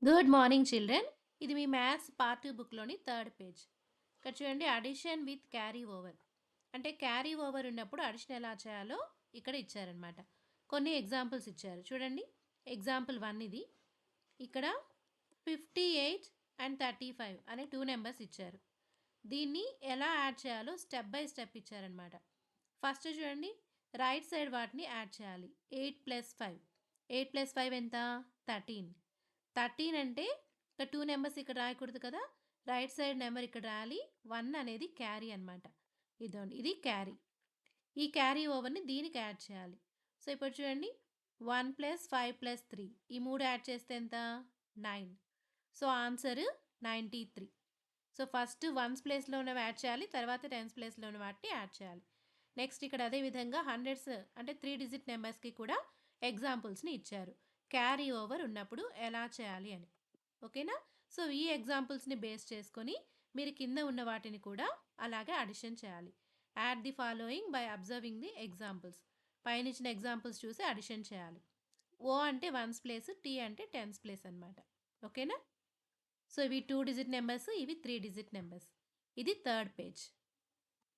Good morning children. ఇది మీ maths part 2 బుక్లోని third page. ఇక్కడ చూడండి, అడిషన్ విత్ క్యారీ ఓవర్. అంటే క్యారీ ఓవర్ ఉన్నప్పుడు అడిషన్ ఎలా చేయాలో ఇక్కడ ఇచ్చారనమాట. కొన్ని ఎగ్జాంపుల్స్ ఇచ్చారు చూడండి. ఎగ్జాంపుల్ 1 ఇది. ఇక్కడ 58 అండ్ 35 అనే 2 నెంబర్స్ ఇచ్చారు. దీన్ని ఎలా యాడ్ చేయాలో స్టెప్ బై స్టెప్ ఇచ్చారనమాట. ఫస్ట్ చూడండి, రైట్ సైడ్ వాటిని యాడ్ చేయాలి. 8 + 5. 8 + 5 ఎంత? 13. 13 అంటే ఇక్కడ 2 నెంబర్స్ ఇక్కడ రాయకూడదు కదా, రైట్ సైడ్ నెంబర్ ఇక్కడ రాయాలి. 1 అనేది క్యారీ అనమాట. ఇదండి, ఇది క్యారీ. ఈ క్యారీ ఓవర్ని దీనికి యాడ్ చేయాలి. సో ఇప్పుడు చూడండి, 1 + 5 + 3 ఈ 3 యాడ్ చేస్తే ఎంత? 9. So answer 93. So first ones ప్లేస్లో ఉన్నవి యాడ్ చేయాలి, తర్వాత టెన్స్ ప్లేస్లో ఉన్న వాటిని యాడ్ చేయాలి. నెక్స్ట్ ఇక్కడ అదే విధంగా హండ్రెడ్స్ అంటే 3 డిజిట్ నెంబర్స్కి కూడా ఎగ్జాంపుల్స్ని ఇచ్చారు, క్యారీ ఓవర్ ఉన్నప్పుడు ఎలా చేయాలి అని. ఓకేనా? సో ఈ ఎగ్జాంపుల్స్ని బేస్ చేసుకొని మీరు కింద ఉన్న వాటిని కూడా అలాగే అడిషన్ చేయాలి. Add the following by observing the examples. పైన ఇచ్చిన ఎగ్జాంపుల్స్ చూసి అడిషన్ చేయాలి. ఓ అంటే వన్స్ ప్లేస్, టీ అంటే టెన్స్ ప్లేస్ అనమాట. ఓకేనా? సో ఇవి 2 డిజిట్ నెంబర్స్, ఇవి 3 డిజిట్ నెంబర్స్. ఇది థర్డ్ పేజ్.